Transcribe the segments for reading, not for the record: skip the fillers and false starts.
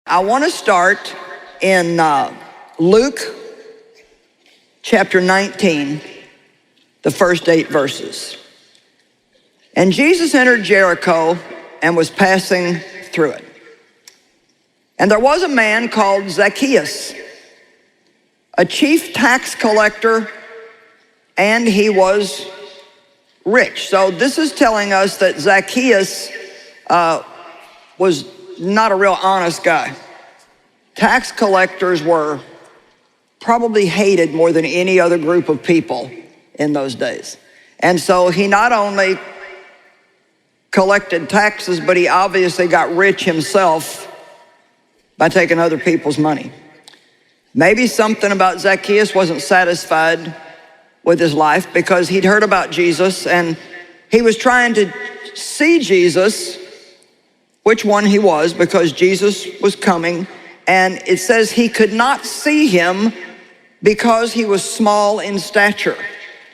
I want to start in Luke chapter 19, the first 8 verses. And Jesus entered Jericho and was passing through it. And there was a man called Zacchaeus, a chief tax collector, and he was rich. So this is telling us that Zacchaeus was not a real honest guy. Tax collectors were probably hated more than any other group of people in those days. And so he not only collected taxes, but he obviously got rich himself by taking other people's money. Maybe something about Zacchaeus wasn't satisfied with his life because he'd heard about Jesus and he was trying to see Jesus, which one he was, because Jesus was coming. And it says he could not see him because he was small in stature.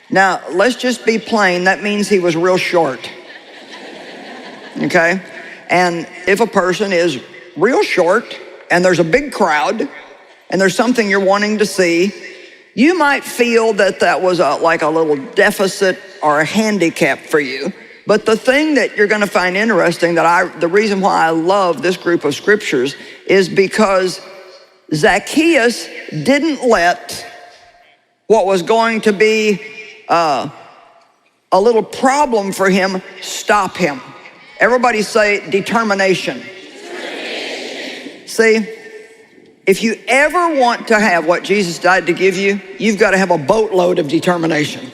Now, let's just be plain. That means he was real short. Okay? And if a person is real short and there's a big crowd and there's something you're wanting to see, you might feel that that was like a little deficit or a handicap for you. But the thing that you're going to find interesting, the reason why I love this group of scriptures is because Zacchaeus didn't let what was going to be a little problem for him stop him. Everybody say determination. See, if you ever want to have what Jesus died to give you, you've got to have a boatload of determination.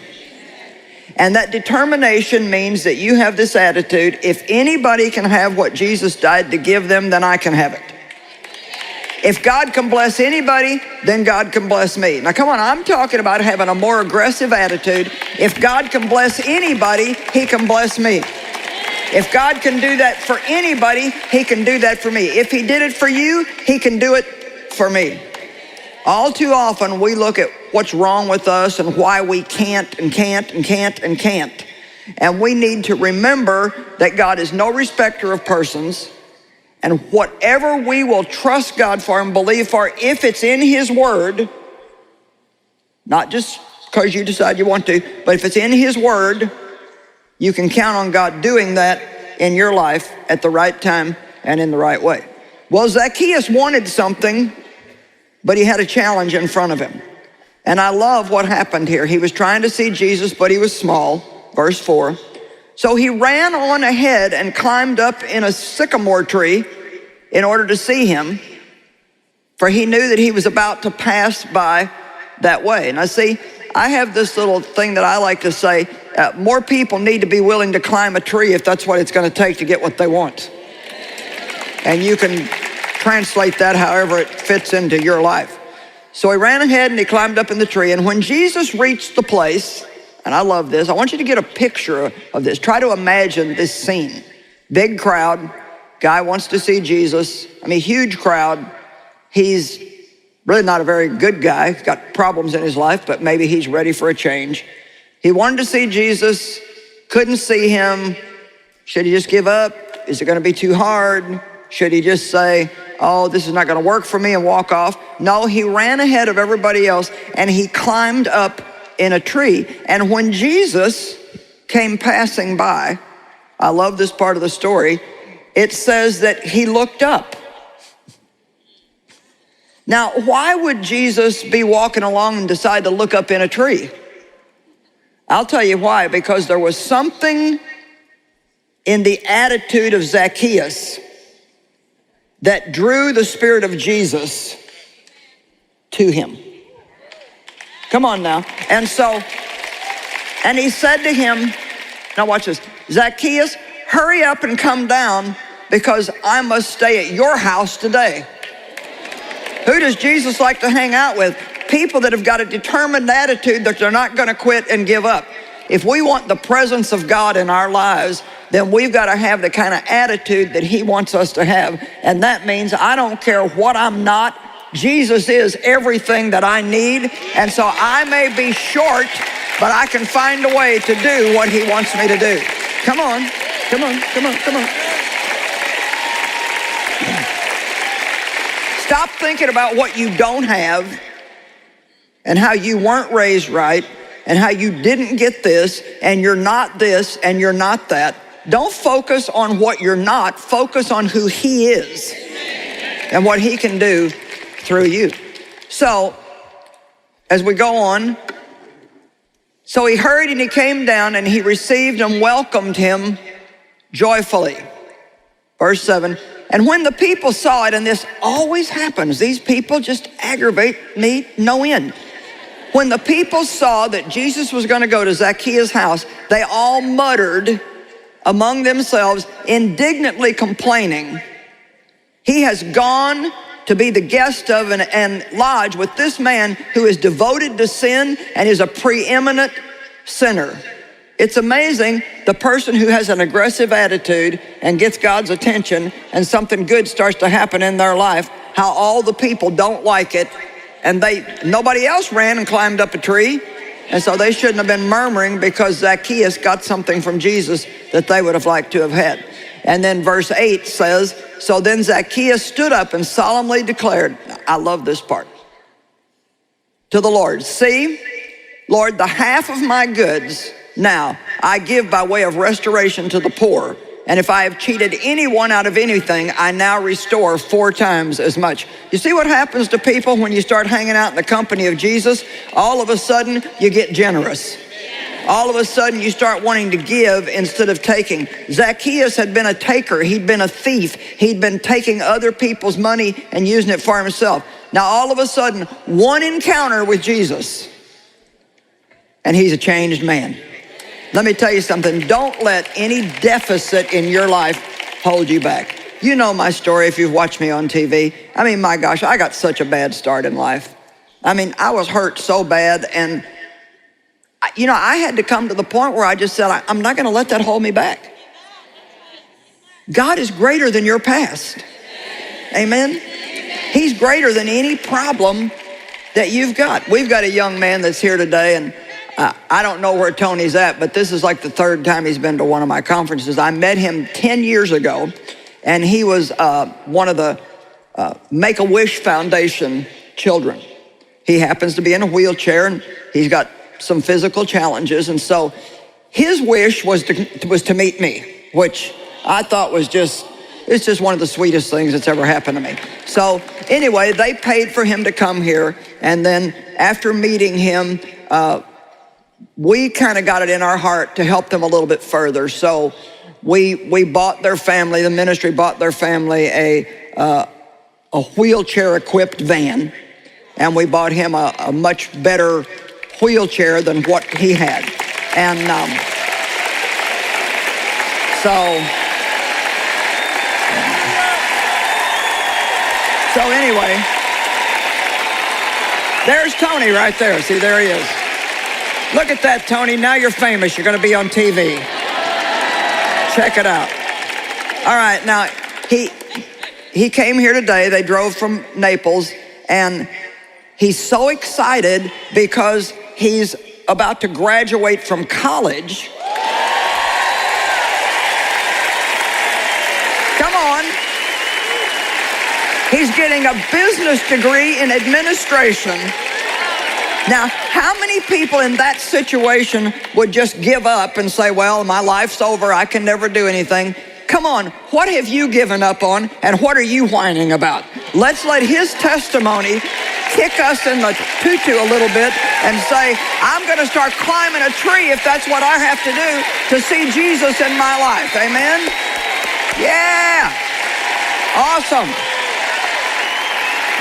And that determination means that you have this attitude: if anybody can have what Jesus died to give them, then I can have it. If God can bless anybody, then God can bless me. Now come on, I'm talking about having a more aggressive attitude. If God can bless anybody, he can bless me. If God can do that for anybody, he can do that for me. If he did it for you, he can do it for me. All too often we look at what's wrong with us and why we can't and can't and can't and can't. And we need to remember that God is no respecter of persons, and whatever we will trust God for and believe for, if it's in his word, not just because you decide you want to, but if it's in his word, you can count on God doing that in your life at the right time and in the right way. Well, Zacchaeus wanted something, but he had a challenge in front of him. And I love what happened here. He was trying to see Jesus, but he was small. Verse 4. So he ran on ahead and climbed up in a sycamore tree in order to see him, for he knew that he was about to pass by that way. Now see, I have this little thing that I like to say, more people need to be willing to climb a tree if that's what it's going to take to get what they want. And you can translate that however it fits into your life. So he ran ahead and he climbed up in the tree. And when Jesus reached the place, and I love this, I want you to get a picture of this. Try to imagine this scene. Big crowd, guy wants to see Jesus. I mean, huge crowd. He's really not a very good guy. He's got problems in his life, but maybe he's ready for a change. He wanted to see Jesus, couldn't see him. Should he just give up? Is it going to be too hard? Should he just say, oh, this is not going to work for me, and walk off? No, he ran ahead of everybody else and he climbed up in a tree. And when Jesus came passing by, I love this part of the story, it says that he looked up. Now, why would Jesus be walking along and decide to look up in a tree? I'll tell you why. Because there was something in the attitude of Zacchaeus that drew the Spirit of Jesus to him. Come on now. And he said to him, now watch this, Zacchaeus, hurry up and come down because I must stay at your house today. Who does Jesus like to hang out with? People that have got a determined attitude that they're not going to quit and give up. If we want the presence of God in our lives, then we've got to have the kind of attitude that he wants us to have. And that means I don't care what I'm not. Jesus is everything that I need. And so I may be short, but I can find a way to do what he wants me to do. Come on, come on, come on, come on. Stop thinking about what you don't have and how you weren't raised right and how you didn't get this and you're not this and you're not that. Don't focus on what you're not. Focus on who he is and what he can do through you. So, as we go on, so he hurried and he came down and he received and welcomed him joyfully. Verse 7, and when the people saw it, and this always happens, these people just aggravate me no end. When the people saw that Jesus was going to go to Zacchaeus' house, they all muttered among themselves, indignantly complaining, he has gone to be the guest of and lodge with this man who is devoted to sin and is a preeminent sinner. It's amazing the person who has an aggressive attitude and gets God's attention and something good starts to happen in their life, how all the people don't like it, and nobody else ran and climbed up a tree, and so they shouldn't have been murmuring because Zacchaeus got something from Jesus that they would have liked to have had. And then verse 8 says, so then Zacchaeus stood up and solemnly declared, I love this part, to the Lord, see, Lord, the half of my goods now I give by way of restoration to the poor. And if I have cheated anyone out of anything, I now restore 4 times as much. You see what happens to people when you start hanging out in the company of Jesus? All of a sudden, you get generous. All of a sudden, you start wanting to give instead of taking. Zacchaeus had been a taker. He'd been a thief. He'd been taking other people's money and using it for himself. Now, all of a sudden, one encounter with Jesus, and he's a changed man. Let me tell you something. Don't let any deficit in your life hold you back. You know my story if you've watched me on TV. I mean, my gosh, I got such a bad start in life. I mean, I was hurt so bad, and I had to come to the point where I just said, I'm not going to let that hold me back. God is greater than your past. Amen? He's greater than any problem that you've got. We've got a young man that's here today, and I don't know where Tony's at, but this is like the 3rd time he's been to one of my conferences. I met him 10 years ago, and he was one of the Make-A-Wish Foundation children. He happens to be in a wheelchair, and he's got some physical challenges, and so his wish was to meet me, which I thought was it's just one of the sweetest things that's ever happened to me. So anyway, they paid for him to come here, and then after meeting him, we kind of got it in our heart to help them a little bit further. So we bought their family, the ministry bought their family a wheelchair-equipped van, and we bought him a much better wheelchair than what he had. And so anyway, there's Tony right there. See, there he is. Look at that, Tony. Now you're famous. You're going to be on TV. Check it out. All right, now, he came here today. They drove from Naples, and he's so excited because he's about to graduate from college. Come on. He's getting a business degree in administration. Now, how many people in that situation would just give up and say, well, my life's over, I can never do anything? Come on, what have you given up on, and what are you whining about? Let's let his testimony kick us in the tutu a little bit and say, I'm going to start climbing a tree if that's what I have to do to see Jesus in my life. Amen? Yeah. Awesome.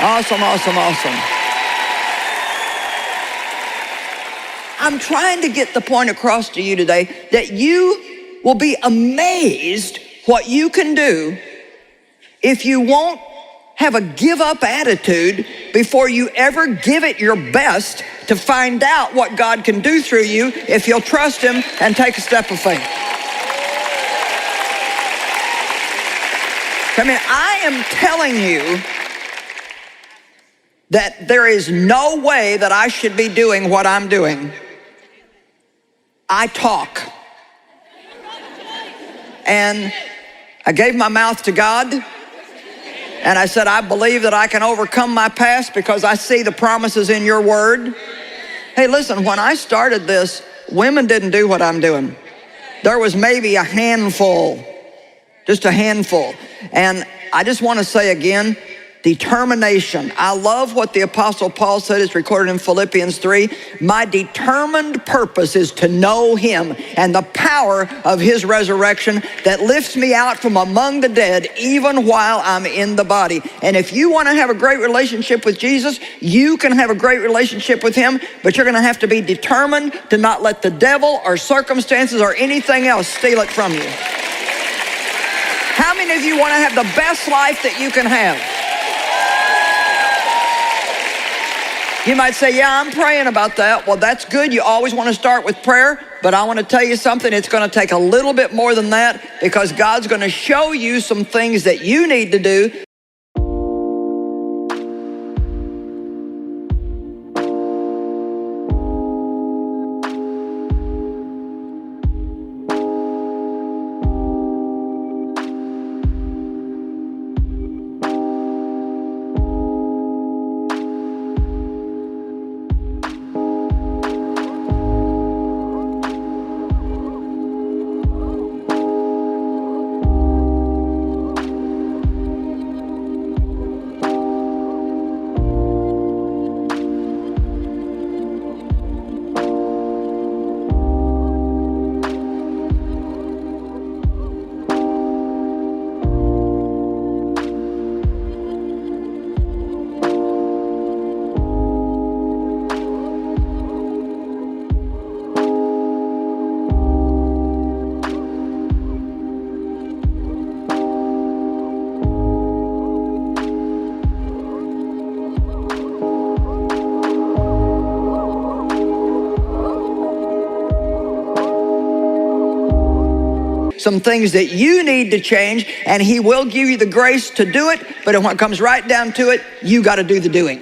Awesome, awesome, awesome. I'm trying to get the point across to you today that you will be amazed what you can do if you won't have a give-up attitude before you ever give it your best to find out what God can do through you if you'll trust him and take a step of faith. I mean, I am telling you that there is no way that I should be doing what I'm doing. I talk. And I gave my mouth to God, And I said, I believe that I can overcome my past because I see the promises in your word. Hey, listen, when I started this, women didn't do what I'm doing. There was maybe a handful, just a handful. And I just want to say again, determination. I love what the Apostle Paul said. It's recorded in Philippians 3. My determined purpose is to know him and the power of his resurrection that lifts me out from among the dead even while I'm in the body. And if you want to have a great relationship with Jesus, you can have a great relationship with him, but you're going to have to be determined to not let the devil or circumstances or anything else steal it from you. How many of you want to have the best life that you can have? You might say, yeah, I'm praying about that. Well, that's good. You always want to start with prayer. But I want to tell you something. It's going to take a little bit more than that because God's going to show you some things that you need to do. Some things that you need to change, and he will give you the grace to do it, but when it comes right down to it, you got to do the doing.